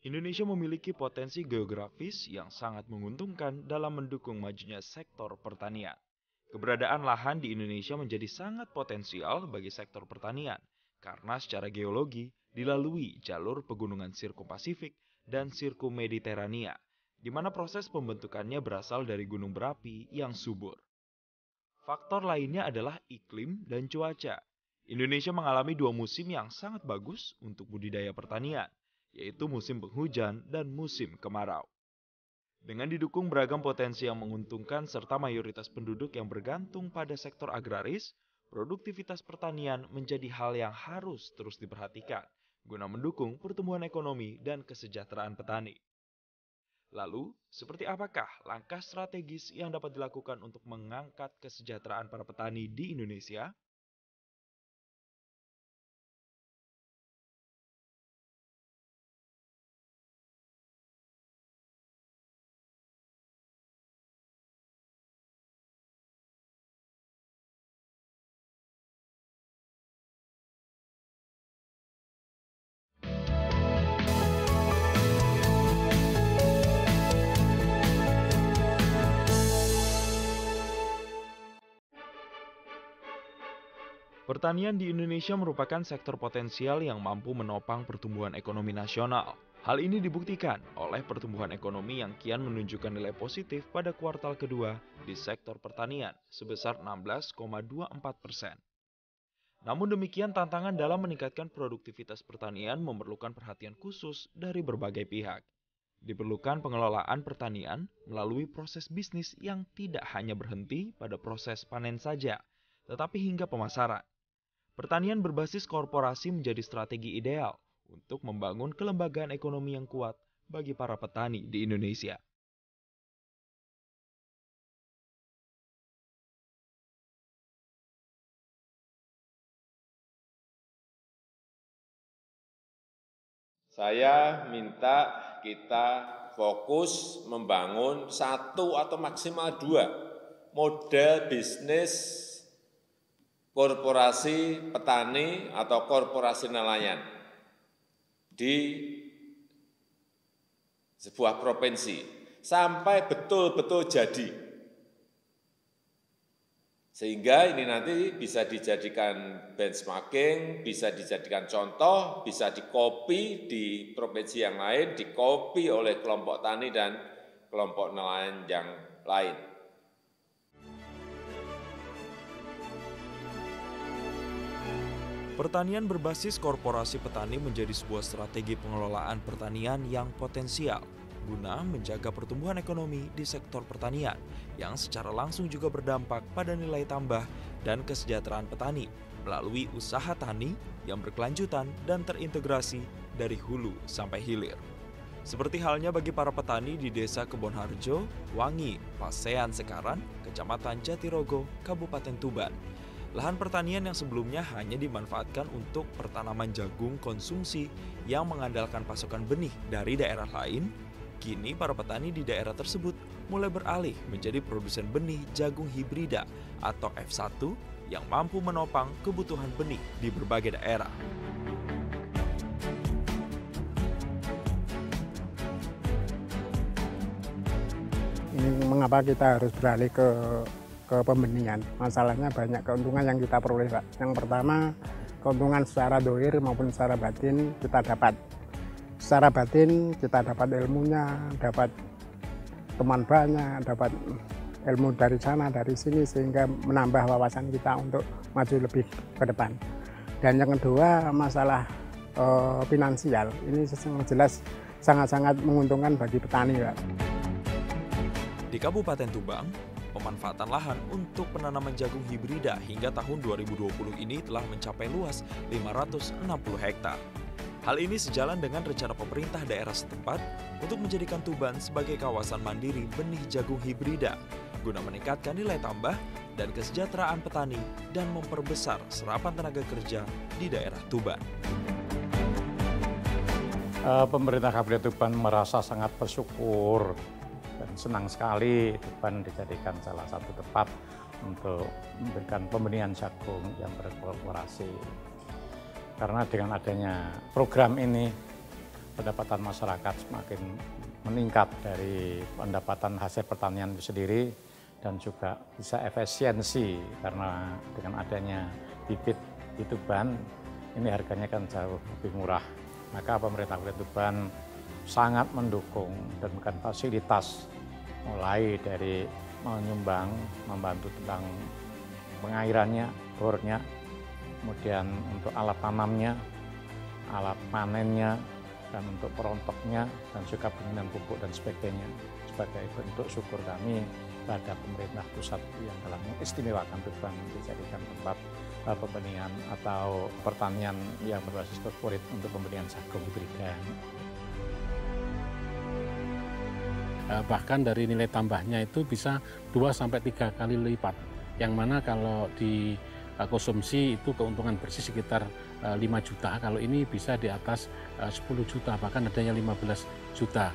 Indonesia memiliki potensi geografis yang sangat menguntungkan dalam mendukung majunya sektor pertanian. Keberadaan lahan di Indonesia menjadi sangat potensial bagi sektor pertanian karena secara geologi dilalui jalur pegunungan Sirkum Pasifik dan Sirkum Mediterania, di mana proses pembentukannya berasal dari gunung berapi yang subur. Faktor lainnya adalah iklim dan cuaca. Indonesia mengalami dua musim yang sangat bagus untuk budidaya pertanian, yaitu musim penghujan dan musim kemarau. Dengan didukung beragam potensi yang menguntungkan serta mayoritas penduduk yang bergantung pada sektor agraris, produktivitas pertanian menjadi hal yang harus terus diperhatikan guna mendukung pertumbuhan ekonomi dan kesejahteraan petani. Lalu, seperti apakah langkah strategis yang dapat dilakukan untuk mengangkat kesejahteraan para petani di Indonesia? Pertanian di Indonesia merupakan sektor potensial yang mampu menopang pertumbuhan ekonomi nasional. Hal ini dibuktikan oleh pertumbuhan ekonomi yang kian menunjukkan nilai positif pada kuartal kedua di sektor pertanian sebesar 16,24%. Namun demikian, tantangan dalam meningkatkan produktivitas pertanian memerlukan perhatian khusus dari berbagai pihak. Diperlukan pengelolaan pertanian melalui proses bisnis yang tidak hanya berhenti pada proses panen saja, tetapi hingga pemasaran. Pertanian berbasis korporasi menjadi strategi ideal untuk membangun kelembagaan ekonomi yang kuat bagi para petani di Indonesia. Saya minta kita fokus membangun satu atau maksimal dua model bisnis korporasi petani atau korporasi nelayan di sebuah provinsi sampai betul-betul jadi. Sehingga ini nanti bisa dijadikan benchmarking, bisa dijadikan contoh, bisa dikopi di provinsi yang lain, dikopi oleh kelompok tani dan kelompok nelayan yang lain. Pertanian berbasis korporasi petani menjadi sebuah strategi pengelolaan pertanian yang potensial guna menjaga pertumbuhan ekonomi di sektor pertanian yang secara langsung juga berdampak pada nilai tambah dan kesejahteraan petani melalui usaha tani yang berkelanjutan dan terintegrasi dari hulu sampai hilir. Seperti halnya bagi para petani di Desa Kebonharjo, Wangi, Pasean Sekaran, Kecamatan Jatirogo, Kabupaten Tuban. Lahan pertanian yang sebelumnya hanya dimanfaatkan untuk pertanaman jagung konsumsi yang mengandalkan pasokan benih dari daerah lain, kini para petani di daerah tersebut mulai beralih menjadi produsen benih jagung hibrida atau F1 yang mampu menopang kebutuhan benih di berbagai daerah. Ini mengapa kita harus beralih ke pembenihan. Masalahnya banyak keuntungan yang kita peroleh, Pak. Yang pertama, keuntungan secara dohir maupun secara batin kita dapat. Secara batin kita dapat ilmunya, dapat teman banyak, dapat ilmu dari sana, dari sini, sehingga menambah wawasan kita untuk maju lebih ke depan. Dan yang kedua, masalah finansial. Ini jelas sangat-sangat menguntungkan bagi petani, Pak. Di Kabupaten Tuban, pemanfaatan lahan untuk penanaman jagung hibrida hingga tahun 2020 ini telah mencapai luas 560 hektar. Hal ini sejalan dengan rencana pemerintah daerah setempat untuk menjadikan Tuban sebagai kawasan mandiri benih jagung hibrida, guna meningkatkan nilai tambah dan kesejahteraan petani dan memperbesar serapan tenaga kerja di daerah Tuban. Pemerintah Kabupaten Tuban merasa sangat bersyukur dan senang sekali Tuban dijadikan salah satu tempat untuk memberikan pembenihan jagung yang berkolaborasi. Karena dengan adanya program ini, pendapatan masyarakat semakin meningkat dari pendapatan hasil pertanian itu sendiri, dan juga bisa efisiensi karena dengan adanya bibit di Tuban ini harganya kan jauh lebih murah. Maka pemerintah Kabupaten Tuban sangat mendukung dan memberikan fasilitas mulai dari menyumbang, membantu tentang pengairannya, bornya, kemudian untuk alat tanamnya, alat panennya, dan untuk perontoknya, dan juga pengiriman pupuk dan sebagainya, sebagai bentuk syukur kami pada pemerintah pusat yang telah mengistimewakan Tuban dijadikan tempat pembenihan atau pertanian yang berbasis korporat untuk pembenihan jagung hibrida. Bahkan dari nilai tambahnya itu bisa 2-3 kali lipat, yang mana kalau di konsumsi itu keuntungan bersih sekitar 5 juta, kalau ini bisa di atas 10 juta, bahkan adanya 15 juta.